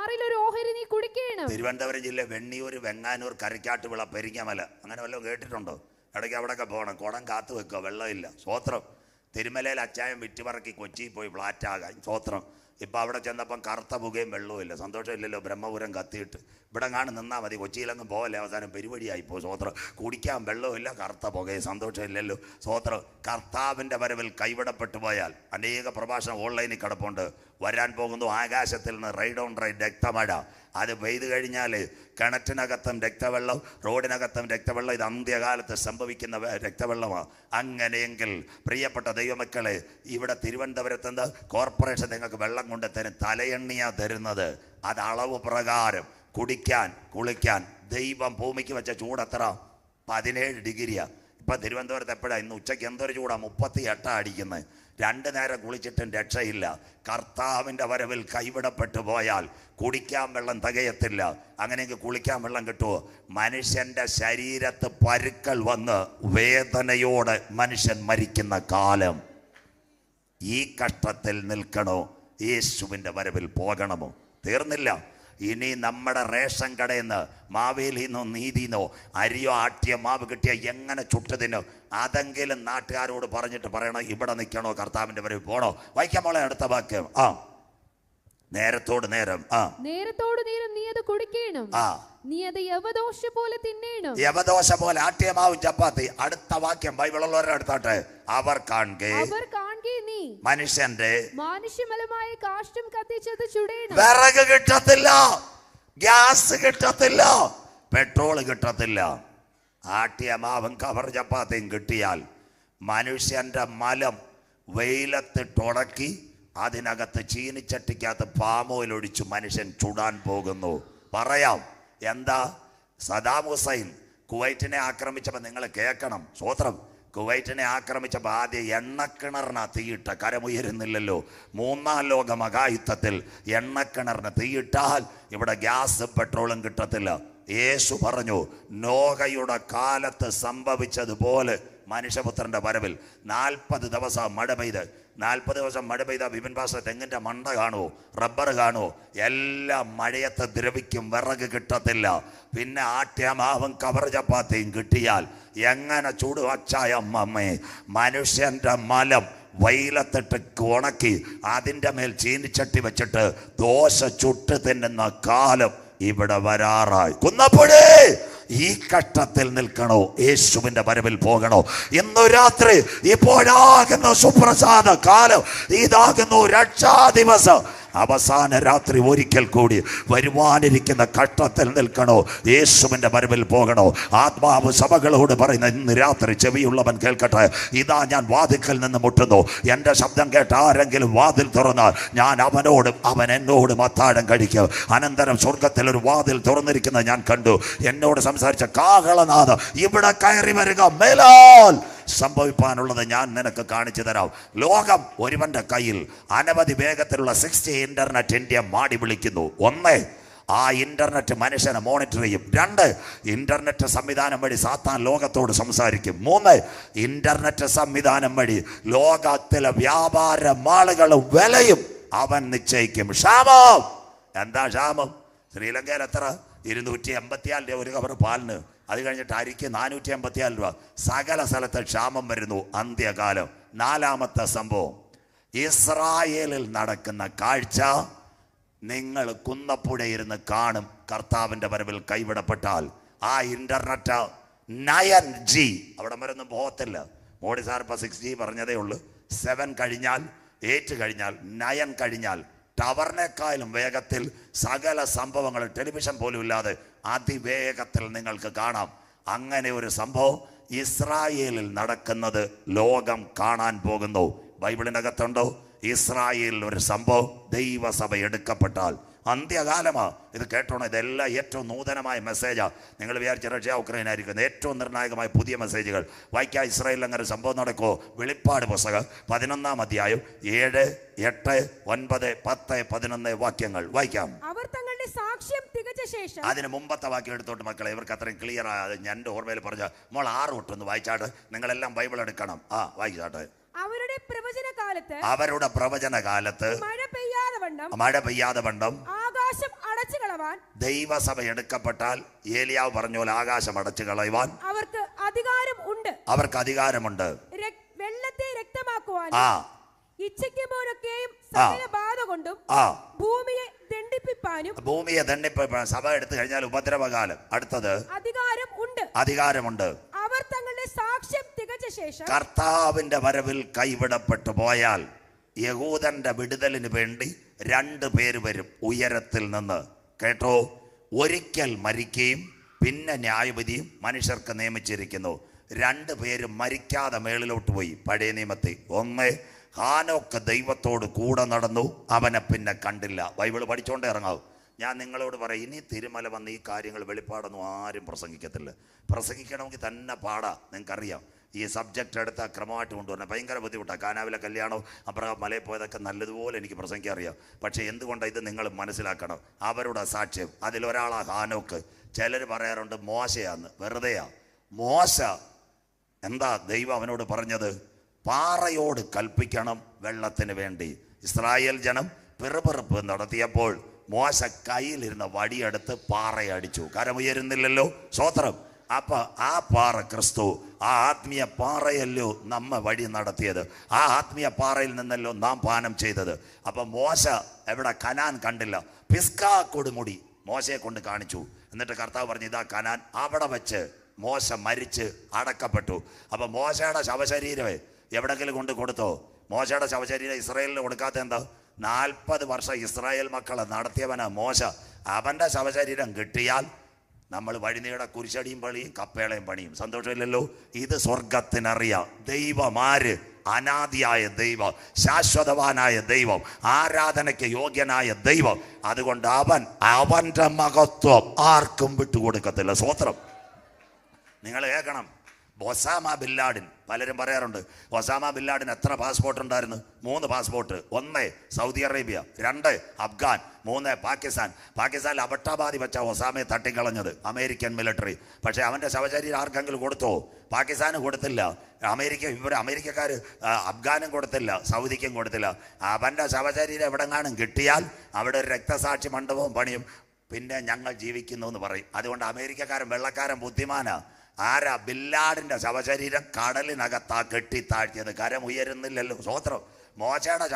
ആറിൽ ഒരു ഓഹരി നീ കുടിക്കണം. തിരുവനന്തപുരം ജില്ല വെണ്ണിയൂർ, വെങ്ങാനൂർ, കരക്കാട്ടുവിള, പെരിങ്ങമല, അങ്ങനെ വല്ലതും കേട്ടിട്ടുണ്ടോ? ഇടയ്ക്ക് അവിടെയൊക്കെ പോകണം. കുടം കാത്തു വെക്കുക, വെള്ളമില്ല. സ്വോത്രം. തിരുമലയിൽ അച്ചായം വിറ്റുപറക്കി കൊച്ചിയിൽ പോയി ഫ്ലാറ്റാകാൻ. സ്വോത്രം. ഇപ്പം അവിടെ ചെന്നപ്പം കറുത്ത പുകയും വെള്ളവും ഇല്ല. സന്തോഷമില്ലല്ലോ, ബ്രഹ്മപുരം കത്തിയിട്ട്. ഇവിടെ കാണും നിന്നാൽ മതി, കൊച്ചിയിലങ്ങ് പോകല്ലേ, അവസാനം പരിപാടിയായിപ്പോൾ. സ്വോത്രം. കുടിക്കാൻ വെള്ളമില്ല, കറുത്ത പുകയും. സന്തോഷമില്ലല്ലോ. സ്വോത്രം. കർത്താവിൻ്റെ വരവിൽ കൈവിടപ്പെട്ടു പോയാൽ അനേക പ്രഭാഷണം ഓൺലൈനിൽ കിടപ്പുണ്ട്. വരാൻ പോകുന്നു ആകാശത്തിൽ നിന്ന് റൈഡ് ഓൺ റൈഡ് രക്തമഴ. അത് പെയ്തു കഴിഞ്ഞാൽ കിണറ്റിനകത്തും രക്തവെള്ളം, റോഡിനകത്തും രക്തവെള്ളം. ഇത് അന്ത്യകാലത്ത് സംഭവിക്കുന്ന രക്തവെള്ളമാണ്. അങ്ങനെയെങ്കിൽ പ്രിയപ്പെട്ട ദൈവമക്കളെ, ഇവിടെ തിരുവനന്തപുരത്ത് നിന്ന് കോർപ്പറേഷൻ നിങ്ങൾക്ക് വെള്ളം കൊണ്ട് തരും. തലയെണ്ണിയാണ് തരുന്നത്. അത് അളവ് പ്രകാരം കുടിക്കാൻ, കുളിക്കാൻ. ദൈവം ഭൂമിക്ക് വെച്ച ചൂട് എത്ര? 17 ഡിഗ്രിയാണ്. ഇപ്പം തിരുവനന്തപുരത്ത് എപ്പോഴാണ്? ഇന്ന് ഉച്ചയ്ക്ക് എന്തൊരു ചൂടാണ്, 38 അടിക്കുന്നത്. 2 നേരം കുളിച്ചിട്ടും രക്ഷയില്ല. കർത്താവിൻ്റെ വരവിൽ കൈവിടപ്പെട്ടു പോയാൽ കുടിക്കാൻ വെള്ളം തികയത്തില്ല. അങ്ങനെയെങ്കിൽ കുളിക്കാൻ വെള്ളം കിട്ടുമോ? മനുഷ്യൻ്റെ ശരീരത്ത് പരുക്കൾ വന്ന് വേദനയോടെ മനുഷ്യൻ മരിക്കുന്ന കാലം. ഈ കഷ്ടത്തിൽ നിൽക്കണോ? യേശുവിൻ്റെ വരവിൽ പോകണമോ? തീർന്നില്ല. ഇനി നമ്മുടെ റേഷൻ കടയിൽ നിന്ന്, മാവേലിന്നോ നീതിന്നോ അരിയോ ആട്ടിയ മാവ് കിട്ടിയ എങ്ങനെ ചുട്ടതിനോ അതെങ്കിലും നാട്ടുകാരോട് പറഞ്ഞിട്ട് പറയണം, ഇവിടെ നിൽക്കണോ, കർത്താവിൻ്റെ വരവിൽ പോകണോ? വായിക്കാൻ മോളെ അടുത്ത വാക്യം. നേരത്തോട് നേരം. നേരത്തോട് നേരം നീ അത് കുടിക്കണം. നീ അത് യവദോശ പോലെ തിന്നേണം. യവദോശ പോലെ ആട്ടിയ മാവും ചപ്പാത്തി. അടുത്ത വാക്യം ബൈബിളുള്ളവരെ എടുത്താട്ടെ. അവർ കാണുകേ നീ മനുഷ്യന്റെ മാനുഷ്യമലമായ കാഷ്ടം കത്തിച്ചത് ചുടേണം. വിറക് കിട്ടത്തില്ല, ഗ്യാസ് കിട്ടത്തില്ല, പെട്രോൾ കിട്ടത്തില്ല. ആട്ടിയ മാവും കവർ ചപ്പാത്തിയും കിട്ടിയാൽ മനുഷ്യന്റെ മലം വെയിലത്തിട്ടുണക്കി അതിനകത്ത് ചീനിച്ചട്ടിക്കകത്ത് പാമോയിൽ ഒഴിച്ചു മനുഷ്യൻ ചുടാൻ പോകുന്നു. പറയാം എന്താ? സദാം ഹുസൈൻ കുവൈറ്റിനെ ആക്രമിച്ചപ്പോൾ നിങ്ങൾ കേൾക്കണം. സ്വോത്രം. കുവൈറ്റിനെ ആക്രമിച്ചപ്പോൾ ആദ്യം എണ്ണക്കിണറിന് തീയിട്ട, കരമുയരുന്നില്ലല്ലോ. 3ാം ലോക മഹായുദ്ധത്തിൽ എണ്ണക്കിണറിന് തീയിട്ടാൽ ഇവിടെ ഗ്യാസും പെട്രോളും കിട്ടത്തില്ല. യേശു പറഞ്ഞു, നോഹയുടെ കാലത്ത് സംഭവിച്ചതുപോലെ മനുഷ്യപുത്രന്റെ വരവിൽ 40 ദിവസം മഴ പെയ്ത്. 40 ദിവസം മഴ പെയ്ത വിപിൻ പാസ തെങ്ങിൻ്റെ മണ്ട കാണുമോ, റബ്ബർ കാണുമോ? എല്ലാം മഴയത്ത് ദ്രവിക്കും, വിറക് കിട്ടത്തില്ല. പിന്നെ ആട്ടിയ മാവും കവർ ചപ്പാത്തിയും കിട്ടിയാൽ എങ്ങനെ ചൂട് വച്ചായ അമ്മമ്മേ? മനുഷ്യൻ്റെ മലം വെയിലത്തിട്ട് ഉണക്കി അതിൻ്റെ മേൽ ചീനിച്ചട്ടി വെച്ചിട്ട് ദോശ ചുട്ട് തിന്നുന്ന കാലം ഇവിടെ വരാറായി. കുന്നപ്പുഴേ, ഈ കഷ്ടത്തിൽ നിൽക്കണോ? യേശുവിൻ്റെ വരവിൽ പോകണോ? ഇന്നു രാത്രി ഇപ്പോഴാകുന്നു സുപ്രസാദ കാലം. ഇതാകുന്നു രക്ഷാ ദിവസം. അവസാന രാത്രി ഒരിക്കൽ കൂടി വരുവാനിരിക്കുന്ന കഷ്ടത്തിൽ നിൽക്കണോ? യേശുവിൻ്റെ വരവിൽ പോകണോ? ആത്മാവ് സഭകളോട് പറയുന്ന ഇന്ന് രാത്രി ചെവിയുള്ളവൻ കേൾക്കട്ടെ. ഇതാ ഞാൻ വാതിൽക്കൽ നിന്ന് മുട്ടുന്നു. എൻ്റെ ശബ്ദം കേട്ട് ആരെങ്കിലും വാതിൽ തുറന്നാൽ ഞാൻ അവനോടും അവൻ എന്നോടും അത്താഴം കഴിക്കും. അനന്തരം സ്വർഗത്തിൽ ഒരു വാതിൽ തുറന്നിരിക്കുന്നത് ഞാൻ കണ്ടു. എന്നോട് സംസാരിച്ച കാഹളനാഥം ഇവിടെ കയറി വരിക. മേലാൽ സംഭവിക്കാനുള്ളത് ഞാൻ നിനക്ക് കാണിച്ചു തരാം. ലോകം ഒരുവന്റെ കയ്യിൽ അനവധി വേഗത്തിലുള്ള 6G ഇന്റർനെറ്റ് ഇന്ത്യ മാടി വിളിക്കുന്നു. 1, ആ ഇന്റർനെറ്റ് മനുഷ്യനെ മോണിറ്റർ ചെയ്യും. 2, ഇന്റർനെറ്റ് സംവിധാനം വഴി സാത്താൻ ലോകത്തോട് സംസാരിക്കും. 3, ഇന്റർനെറ്റ് സംവിധാനം വഴി ലോകത്തിലെ വ്യാപാര മാളുകളും വിലയും അവൻ നിശ്ചയിക്കും. ക്ഷാമം. എന്താ ക്ഷാമം? ശ്രീലങ്കയിൽ എത്ര? 284 രൂപ ഒരു കവർ പാലിന്. അത് കഴിഞ്ഞിട്ട് അരിക്ക് 484 രൂപ. സകല സ്ഥലത്ത് ക്ഷാമം വരുന്നു. അന്ത്യകാലം. 4ാമത്തെ സംഭവം, ഇസ്രായേലിൽ നടക്കുന്ന കാഴ്ച നിങ്ങൾ കുന്നപ്പുഴയിരുന്ന് കാണും. കർത്താവിൻ്റെ വരവിൽ കൈവിടപ്പെട്ടാൽ ആ ഇന്റർനെറ്റ് 9G അവിടെ വരൊന്നും പോകത്തില്ല. മോഡി സാർ ഇപ്പോൾ 6G പറഞ്ഞതേ ഉള്ളൂ. 7 കഴിഞ്ഞാൽ, 8 കഴിഞ്ഞാൽ, 9 കഴിഞ്ഞാൽ ടവറിനേക്കാളും വേഗത്തിൽ സകല സംഭവങ്ങൾ ടെലിവിഷൻ പോലും ഇല്ലാതെ അതിവേഗത്തിൽ നിങ്ങൾക്ക് കാണാം. അങ്ങനെ ഒരു സംഭവം ഇസ്രായേലിൽ നടക്കുന്നത് ലോകം കാണാൻ പോകുന്നു. ബൈബിളിനകത്തുണ്ടോ? ഇസ്രായേലിൽ ഒരു സംഭവം. ദൈവസഭ എടുക്കപ്പെട്ടാൽ അന്ത്യകാലമാ. ഇത് കേട്ടോണം. ഇതെല്ലാം ഏറ്റവും നൂതനമായ മെസ്സേജാണ്. നിങ്ങൾ വിചാരിച്ച റഷ്യ ഉക്രൈൻ ആയിരിക്കുന്നത്. ഏറ്റവും നിർണായകമായ പുതിയ മെസ്സേജുകൾ വായിക്കാം. ഇസ്രായേലിൽ അങ്ങനെ സംഭവം നടക്കുമോ? വെളിപ്പാട് പുസ്തകം 11-ാം അധ്യായം 7, 8, 9, 10, 11 വാക്യങ്ങൾ വായിക്കാം. അവർ തങ്ങളുടെ സാക്ഷ്യം തികച്ച ശേഷം. അതിന് മുമ്പത്തെ വാക്യം എടുത്തോട്ട് മക്കളെ, ഇവർക്ക് അത്രയും ക്ലിയർ ആയത് എൻ്റെ ഓർമ്മയിൽ പറഞ്ഞ മോൾ 6 തൊട്ടൊന്ന് വായിച്ചാട്ട്. നിങ്ങളെല്ലാം ബൈബിൾ എടുക്കണം. വായിച്ചാട്ടെ. അവരുടെ പ്രവചന കാലത്ത് മഴ പെയ്യാതെ വണ്ണം ആകാശം അടച്ചു കളവാൻ, ദൈവസഭ എടുക്കപ്പെട്ടാൽ ഏലിയാവ് പറഞ്ഞ പോലെ ആകാശം അടച്ചു കളയുവാൻ അവർക്ക് അധികാരം ഉണ്ട്. അവർക്ക് അധികാരമുണ്ട്. വെള്ളത്തെ രക്തമാക്കുവാൻ ആ ഇച്ഛിക്കുമ്പോഴൊക്കെയും സകല ബാധ കൊണ്ടും ഭൂമിയെ ദണ്ഡിപ്പിപ്പാനും. ഭൂമിയെ ദണ്ഡിപ്പിപ്പാൻ സഭ എടുത്തു കഴിഞ്ഞാൽ ഉപദ്രവകാലം. അടുത്തത് അധികാരമുണ്ട്. അവർ തങ്ങളുടെ സാക്ഷ്യം തികച്ച ശേഷം കർത്താവിന്റെ വരവിൽ കൈവിടപ്പെട്ടു പോയാൽ യഹൂദന്റെ വിടുതലിന് വേണ്ടി 2 പേര് വരും ഉയരത്തിൽ നിന്ന്. കേട്ടോ, ഒരിക്കൽ മരിക്കുകയും പിന്നെ ന്യായവിധിയും മനുഷ്യർക്ക് നിയമിച്ചിരിക്കുന്നു. 2 പേര് മരിക്കാതെ മേളിലോട്ട് പോയി പഴയ നിയമത്തിൽ. ഒന്ന്, ഹാനോക്ക് ദൈവത്തോട് കൂടെ നടന്നു, അവനെ പിന്നെ കണ്ടില്ല. ബൈബിള് പഠിച്ചോണ്ടേ ഇറങ്ങാവും. ഞാൻ നിങ്ങളോട് പറയും, ഇനി തിരുമല വന്ന് ഈ കാര്യങ്ങൾ വെളിപ്പാടൊന്നും ആരും പ്രസംഗിക്കത്തില്ല. പ്രസംഗിക്കണമെങ്കിൽ തന്നെ പാടാ. നിങ്ങൾക്കറിയാം, ഈ സബ്ജക്റ്റ് എടുത്ത ക്രമമായിട്ട് കൊണ്ടുവരണം ഭയങ്കര ബുദ്ധിമുട്ടാണ്. കാനാവിലെ കല്യാണവും അബ്രഹാം മലയിൽ പോയതൊക്കെ നല്ലതുപോലെ എനിക്ക് പ്രസംഗിക്കാൻ അറിയാം. പക്ഷേ എന്തുകൊണ്ടാണ് ഇത് നിങ്ങൾ മനസ്സിലാക്കണം. അവരുടെ സാക്ഷ്യം അതിലൊരാളാ ഹാനോക്ക്. ചിലർ പറയാറുണ്ട് മോശയാന്ന്. വെറുതെയാ. മോശ എന്താ ദൈവം അവനോട് പറഞ്ഞത്? പാറയോട് കൽപ്പിക്കണം വെള്ളത്തിന് വേണ്ടി. ഇസ്രായേൽ ജനം പിറുപിറുപ്പ് നടത്തിയപ്പോൾ മോശ കയ്യിലിരുന്ന വടിയെടുത്ത് പാറയടിച്ചു. കരമുയരുന്നില്ലല്ലോ. സ്തോത്രം. അപ്പൊ ആ പാറ ക്രിസ്തു. ആ ആത്മീയ പാറയല്ലോ നമ്മ വഴി നടത്തിയത്. ആ ആത്മീയ പാറയിൽ നിന്നല്ലോ നാം പാനം ചെയ്തത്. അപ്പൊ മോശ എവിടെ? കനാൻ കണ്ടില്ല. പിസ്കാ കൊടുമുടി മോശയെ കൊണ്ട് കാണിച്ചു. എന്നിട്ട് കർത്താവ് പറഞ്ഞു, ഇതാ കനാൻ. അവിടെ വെച്ച് മോശ മരിച്ച് അടക്കപ്പെട്ടു. അപ്പൊ മോശയുടെ ശവശരീരമേ എവിടെങ്കിലും കൊണ്ട് കൊടുത്തോ? മോശയുടെ ശവശരീരം ഇസ്രായേലിന് കൊടുക്കാത്ത എന്താ? 40 വർഷം ഇസ്രായേൽ മക്കളെ നടത്തിയവനാ മോശ. അവന്റെ ശവശരീരം കിട്ടിയാൽ നമ്മൾ വഴിനീടെ കുരിശടിയും പണിയും കപ്പേളയും പണിയും. സന്തോഷമില്ലല്ലോ. ഇത് സ്വർഗത്തിനറിയാം. ദൈവമാര്? അനാദിയായ ദൈവം, ശാശ്വതവാനായ ദൈവം, ആരാധനയ്ക്ക് യോഗ്യനായ ദൈവം. അതുകൊണ്ട് അവന്റെ മഹത്വം ആർക്കും വിട്ടുകൊടുക്കത്തില്ല. സ്തോത്രം. നിങ്ങൾ കേൾക്കണം. ഒസാമ ബിൻ ലാഡൻ, പലരും പറയാറുണ്ട് ഒസാമ ബിൻ ലാഡൻ എത്ര പാസ്പോർട്ട് ഉണ്ടായിരുന്നു? 3 passport. 1 Saudi Arabia, 2 Afghan, 3 Pakistan. പാകിസ്ഥാനിൽ അബട്ടാബാദി വെച്ച ഒസാമയെ തട്ടിക്കളഞ്ഞത് അമേരിക്കൻ മിലിറ്ററി. പക്ഷേ അവൻ്റെ ശവശരീരം ആർക്കെങ്കിലും കൊടുത്തോ? പാകിസ്ഥാന് കൊടുത്തില്ല. അമേരിക്കക്കാർ അഫ്ഗാനും കൊടുത്തില്ല, സൗദിക്കും കൊടുത്തില്ല. അവൻ്റെ ശവശരീരം എവിടെങ്ങാനും കിട്ടിയാൽ അവിടെ ഒരു രക്തസാക്ഷി മണ്ഡപവും പണിയും. പിന്നെ ഞങ്ങൾ ജീവിക്കുന്നു എന്ന് പറയും. അതുകൊണ്ട് അമേരിക്കക്കാരൻ വെള്ളക്കാരൻ ബുദ്ധിമാനാ. ആരാ? ബിൻ ലാഡന്റെ ശവശരീരം കടലിനകത്താ കെട്ടി താഴ്ത്തിയത്. കരം ഉയരുന്നില്ലല്ലോ. സ്തോത്രം. മോശയുടെ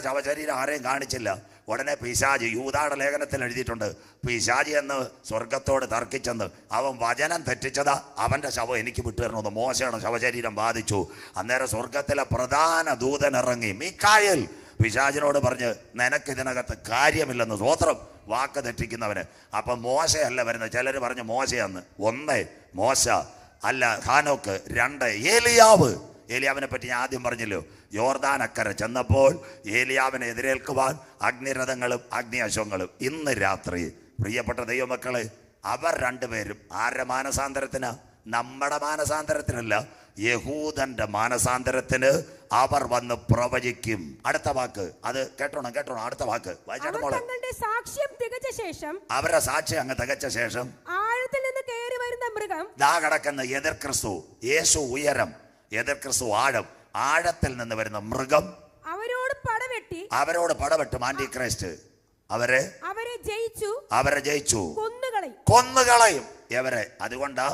ശവശരീരം ആരെയും കാണിച്ചില്ല. ഉടനെ പിശാചി, യൂദായുടെ ലേഖനത്തിൽ എഴുതിയിട്ടുണ്ട്, പിശാചി എന്ന് സ്വർഗത്തോട് തർക്കിച്ചെന്ന്. അവൻ വചനം തെറ്റിച്ചതാ. അവൻ്റെ ശവം എനിക്ക് വിട്ടുതരണമെന്ന് മോശയുടെ ശവശരീരം ബാധിച്ചു. അന്നേരം സ്വർഗത്തിലെ പ്രധാന ദൂതൻ ഇറങ്ങി, മീഖായേൽ, പിശാചിനോട് പറഞ്ഞ് നിനക്കിതിനകത്ത് കാര്യമില്ലെന്ന്. സ്തോത്രം. വാക്ക് തെറ്റിക്കുന്നവന്. അപ്പം മോശയല്ല വരുന്നത്. ചിലർ പറഞ്ഞു മോശയെന്ന്. 1 മോശ അല്ല, ഹാനോക്ക്. 2 ഏലിയാവിനെ പറ്റി ഞാൻ ആദ്യം പറഞ്ഞല്ലോ. യോർദാൻ അക്കരെ ചെന്നപ്പോൾ ഏലിയാവിനെ എതിരേൽക്കുവാൻ അഗ്നിരഥങ്ങളും അഗ്നി അശ്വങ്ങളും. ഇന്ന് രാത്രി പ്രിയപ്പെട്ട ദൈവമക്കളെ, അവർ 2 പേരും ആരുടെ മാനസാന്തരത്തിന്? നമ്മുടെ മാനസാന്തരത്തിനല്ല, യഹൂദന്റെ മാനസാന്തരത്തിന് അവർ വന്ന് പ്രവചിക്കും. അടുത്ത വാക്ക് അത് കേട്ടോണം. അടുത്ത വാക്ക് അവരുടെ സാക്ഷ്യം അങ്ങ് തികച്ച ശേഷം ആഴത്തിൽ നിന്ന് കയറി വരുന്ന മൃഗം ദാ കിടക്കുന്ന എതിർ ക്രിസ്തു. യേശു ഉയരം, എതിർ ക്രിസ്തു ആഴം. ആഴത്തിൽ നിന്ന് വരുന്ന മൃഗം അവരോട് പടവെട്ടും. ആന്റി ക്രൈസ്റ്റ് അവരെ ജയിച്ചു കൊന്നുകളയും എവരെ. അതുകൊണ്ടാ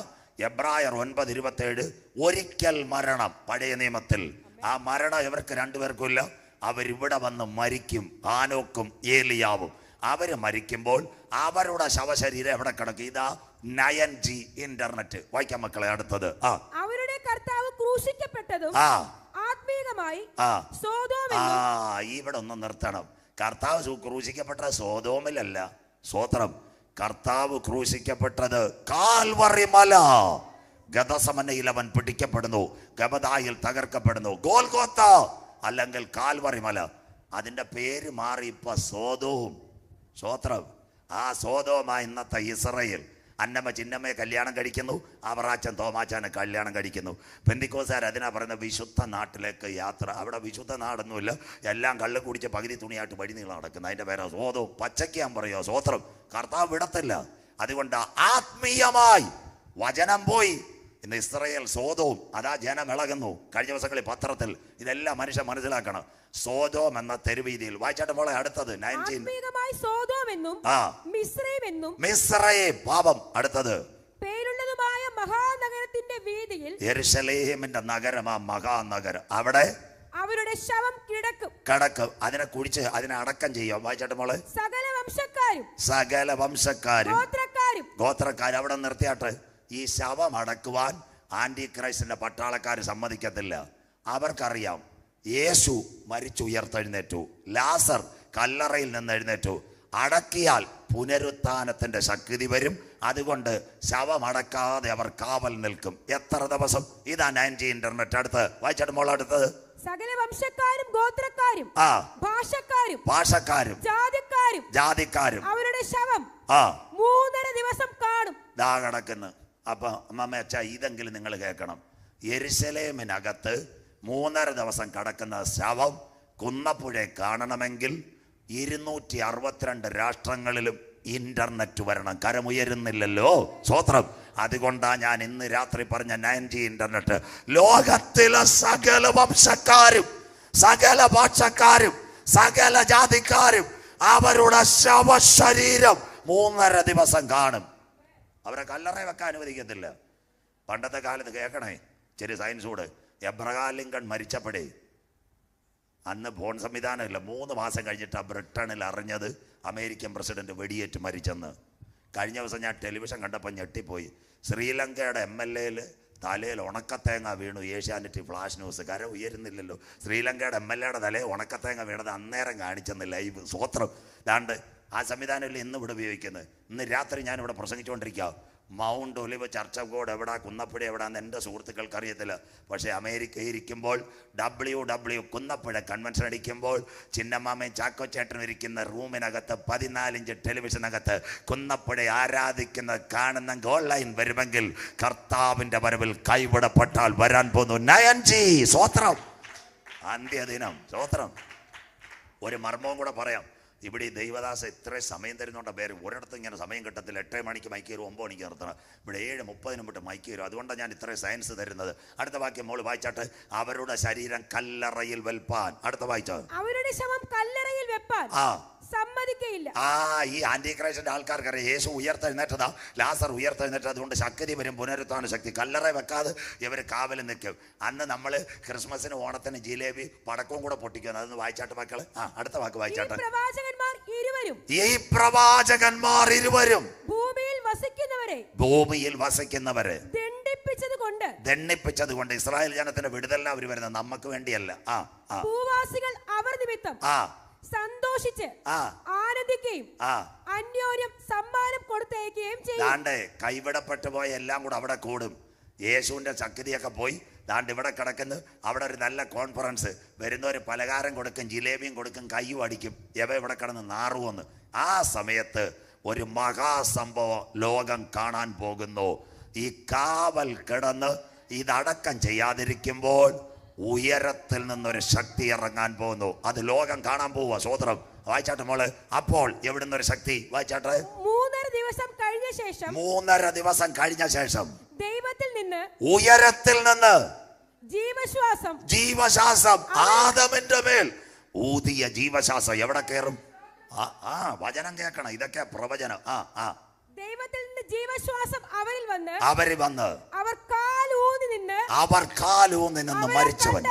എബ്രായർ 9:27 ഒരിക്കൽ മരണം. പഴയ നിയമത്തിൽ ആ മരണം ഇവർക്ക് 2 പേർക്കും ഇല്ല. അവരിവിടെ വന്ന് മരിക്കും. ഹാനോക്കും ഏലിയാവും. അവര് മരിക്കുമ്പോൾ അവരുടെ ശവശരീരം എവിടെ കിടക്കും? ഇതാ 9G ഇന്റർനെറ്റ്. വായിക്കാം മക്കളെ. അടുത്തത് അവരുടെ കർത്താവ് ക്രൂശിക്കപ്പെട്ടതും ആത്മീയമായി ഇവിടെ ഒന്ന് നിർത്തണം. കർത്താവ് ക്രൂശിക്കപ്പെട്ട സോദോമിലല്ല. സ്തോത്രം. കർത്താവ് ക്രൂശിക്കപ്പെട്ടത് കാൽവറി മല. ഗദസമനയിൽ അവൻ പിടിക്കപ്പെടുന്നു, ഗബദായിൽ തകർക്കപ്പെടുന്നു. ഗോൽഗോത്ത അല്ലെങ്കിൽ കാൽവറി മല. അതിൻ്റെ പേര് മാറി ഇപ്പൊ സോദോം. സ്തോത്രം. ആ സോദോമാ ഇന്നത്തെ ഇസ്രായേൽ. അന്നമ്മ ചിന്നമ്മയെ കല്യാണം കഴിക്കുന്നു, അവറാച്ചൻ തോമാച്ചാനെ കല്യാണം കഴിക്കുന്നു. പെന്തിക്കോസുകാർ അതിനാ പറയുന്നത് വിശുദ്ധ നാട്ടിലേക്ക് യാത്ര. അവിടെ വിശുദ്ധ നാടൊന്നുമില്ല. എല്ലാം കള്ള് കുടിച്ച് പകുതി തുണിയായിട്ട് വഴി നീളം നടക്കുന്നത്. അതിൻ്റെ പേരാ സോദോം. പച്ചയ്ക്കാൻ പറയുമോ? സ്തോത്രം. കർത്താവ് വിടത്തില്ല. അതുകൊണ്ട് ആത്മീയമായി വചനം പോയി. ഇന്ന് ഇസ്രായേൽ സോദോം. അതാ ജനം ഇളകുന്നു. കഴിഞ്ഞ ദിവസങ്ങളിൽ പത്രത്തിൽ ഇതെല്ലാം മനുഷ്യൻ മനസ്സിലാക്കണം. സോദോം എന്ന തെരുവീതിയിൽ. വായിച്ചാട്ട് മോളെ അടുത്തത് 19. എന്നും ആ മിസ്രൈം എന്നും മിസ്രയീം പാപം അടുത്തത് പേരുള്ളതുമായ മഹാനഗരത്തിന്റെ വീതിയിൽ യെരൂശലേമിന്റെ നഗരം, ആ മഹാനഗരം, അവിടെ അവരുടെ ശവം കിടക്കും. അതിനെ കുടിച്ച് അതിനെ അടക്കം ചെയ്യും. വായിച്ചാട്ട് മോളെ. സകല വംശക്കാരും ഗോത്രക്കാരും അവിടെ നിർത്തിയാട്ട്. ഈ ശവം അടക്കുവാൻ ആന്റി ക്രൈസ്റ്റിന്റെ പട്ടാളക്കാർ സമ്മതിക്കത്തില്ല. അവർക്കറിയാം യേശു മരിച്ചുയർത്തെഴുന്നേറ്റു, ലാസർ കല്ലറയിൽ നിന്ന് എഴുന്നേറ്റു, അടക്കിയാൽ പുനരുത്ഥാനത്തിന്റെ ശക്തി വരും. അതുകൊണ്ട് ശവം അടക്കാതെ അവർ കാവൽ നിൽക്കും. എത്ര ദിവസം? ഇതാ 90 ഇന്റർനെറ്റ്. അടുത്ത് വായിച്ചാട്ട് മോൾ. അടുത്തത് സകല വംശക്കാരും ഗോത്രക്കാരും ഭാഷക്കാരും ജാതിക്കാരും അവരുടെ ശവം 3.5 ദിവസം കാണും. ദാ കിടക്കുന്നു. അപ്പൊ അമ്മ അച്ഛ ഇതെങ്കിലും നിങ്ങൾ കേൾക്കണം. യെരൂശലേമിനകത്ത് 3.5 ദിവസം കിടക്കുന്ന ശവം കുന്നപ്പുഴയെ കാണണമെങ്കിൽ 262 രാഷ്ട്രങ്ങളിലും ഇന്റർനെറ്റ് വരണം. കരമുയരുന്നില്ലല്ലോ. സ്വത്രം. അതുകൊണ്ടാണ് ഞാൻ ഇന്ന് രാത്രി പറഞ്ഞ 90 ഇന്റർനെറ്റ്. ലോകത്തിലെ സകല വംശക്കാരും സകല ഭാഷക്കാരും സകല ജാതിക്കാരും അവരുടെ ശവശരീരം 3.5 ദിവസം കാണും. അവരെ കല്ലറ വെക്കാൻ അനുവദിക്കത്തില്ല. പണ്ടത്തെ കാലത്ത് കേൾക്കണേ, ചെറിയ സയൻസ് കൂടെ. എബ്രഹാം ലിങ്കൺ മരിച്ചപ്പോഴേ അന്ന് ഫോൺ സംവിധാനമില്ല. 3 മാസം കഴിഞ്ഞിട്ടാണ് ബ്രിട്ടനിൽ അറിഞ്ഞത് അമേരിക്കൻ പ്രസിഡന്റ് വെടിയേറ്റ് മരിച്ചെന്ന്. കഴിഞ്ഞ ദിവസം ഞാൻ ടെലിവിഷൻ കണ്ടപ്പോൾ ഞെട്ടിപ്പോയി. ശ്രീലങ്കയുടെ MLA തലയിൽ ഉണക്കത്തേങ്ങ വീണു. Asianet flash news. കര ഉയരുന്നില്ലല്ലോ. ശ്രീലങ്കയുടെ MLA തലയിൽ ഉണക്കത്തേങ്ങ വീണത് അന്നേരം കാണിച്ചെന്ന് ലൈവ്. സ്വത്രം. ദാണ്ട് ആ സംവിധാനമില്ല ഇന്ന് ഇവിടെ ഉപയോഗിക്കുന്നത്. ഇന്ന് രാത്രി ഞാനിവിടെ പ്രസംഗിച്ചുകൊണ്ടിരിക്കുക. Mount Olive Church of God എവിടാ, കുന്നപ്പുഴ എവിടാന്ന് എൻ്റെ സുഹൃത്തുക്കൾക്ക് അറിയത്തില്ല. പക്ഷേ അമേരിക്കയിൽ ഇരിക്കുമ്പോൾ WW കുന്നപ്പുഴ കൺവെൻഷൻ അടിക്കുമ്പോൾ ചിന്നമ്മാമയും ചാക്കോച്ചേട്ടനും ഇരിക്കുന്ന റൂമിനകത്ത് 14 ഇഞ്ച് ടെലിവിഷനകത്ത് കുന്നപ്പുഴ ആരാധിക്കുന്ന കാണുന്നെങ്കിൽ ഓൺലൈൻ വരുമെങ്കിൽ കർത്താവിൻ്റെ വരവിൽ കൈവിടപ്പെട്ടാൽ വരാൻ പോകുന്നു 9G. സ്വത്രം. അന്ത്യദിനം. സ്വത്രം. ഒരു മർമ്മവും കൂടെ പറയാം. ഇവിടെ ഈ ദൈവദാസ ഇത്രയും സമയം തരുന്നുണ്ട പേര്. ഒരിടത്ത് ഇങ്ങനെ സമയം കിട്ടത്തില്ല. 8 മണിക്ക് മൈക്ക് തരും, 9 മണിക്ക് നിർത്തണം. ഇവിടെ 7:30 വിട്ട് മൈക്ക് തരും. അതുകൊണ്ടാണ് ഞാൻ ഇത്രയും സയൻസ് തരുന്നത്. അടുത്ത വാക്യം മോള് വായിച്ചാട്ട്. അവരുടെ ശരീരം കല്ലറയിൽ വെൽപ്പാൻ. അടുത്ത വായിച്ചോ. അവരുടെ ശവം കല്ലറയിൽ വെപ്പാൻ സമ്മതിക്കയില്ല. ഈ ആന്റി ക്രൈസ്റ്റിന്റെ ആൾക്കാർക്കറിയാം യേശു ഉയർത്തെഴുന്നേറ്റതാ, ലാസർ ഉയർത്തെഴുന്നേറ്റത്. അതുകൊണ്ട് ശക്തി വരും, പുനരുത്ഥാന ശക്തി. കല്ലറ വെക്കാതെ ഇവർ കാവൽ നിൽക്കും. അന്ന് നമ്മൾ ക്രിസ്മസിന് ഓണത്തിന് ജിലേബി പടക്കവും കൂടെ പൊട്ടിക്കുന്നു. അതൊന്ന് വായിച്ചാട്ട് മക്കള്. അടുത്ത വാക്ക് വായിച്ചാട്ട്. ഈ പ്രവാചകന്മാർ ഇരുവരും ഭൂമിയിൽ വസിക്കുന്നവരെ ദണ്ഡിപ്പിച്ചത് കൊണ്ട് ഇസ്രായേൽ ജനത്തിന്റെ വിടുതലിന് അവർ വരുന്നത്, നമുക്ക് വേണ്ടിയല്ല. ഭൂവാസികൾ അവർ നിമിത്തം സന്തോഷിച്ച് ആനന്ദിക്കുകയും അന്യോന്യം സമ്മാനം കൊടുത്തേക്കുകയും ചെയ്യും. കൈവിടപ്പെട്ടു പോയ എല്ലാം കൂടെ അവിടെ കൂടും. യേശുവിന്റെ ശക്തിയൊക്കെ പോയി. ദാണ്ട് ഇവിടെ കിടക്കുന്നു. അവിടെ ഒരു നല്ല കോൺഫറൻസ്. വരുന്നവർ പലഹാരം കൊടുക്കും, ജിലേബിയും കൊടുക്കും, കയ്യും അടിക്കും. ഇവിടെ കിടന്ന് നാറുവെന്ന്. ആ സമയത്ത് ഒരു മഹാസംഭവം ലോകം കാണാൻ പോകുന്നു. ഈ കാവൽ കിടന്ന് ഇതടക്കം ചെയ്യാതിരിക്കുമ്പോൾ ഉയരത്തിൽ നിന്നൊരു ശക്തി ഇറങ്ങാൻ പോകുന്നു. അത് ലോകം കാണാൻ പോവുക. സ്വോത്രം. വായിച്ചാട്ടെ മോള്. അപ്പോൾ എവിടുന്ന് ഒരു ശക്തി? വായിച്ചാട്ടെ. 3.5 ദിവസം കഴിഞ്ഞ ശേഷം 3.5 ദിവസം കഴിഞ്ഞ ശേഷം ദൈവത്തിൽ നിന്ന് ഉയരത്തിൽ നിന്ന് ജീവശ്വാസം ആദമിന്റെ മേൽ ഊതിയ ജീവശ്വാസം എവിടെ കയറും? വചനം കേൾക്കണം. ഇതൊക്കെ പ്രവചനം. ദൈവത്തിൽ നിന്ന് ജീവശ്വാസം അവരിൽ വന്ന് അവർ കാലൂന്നി നിന്ന് മരിച്ചവൻ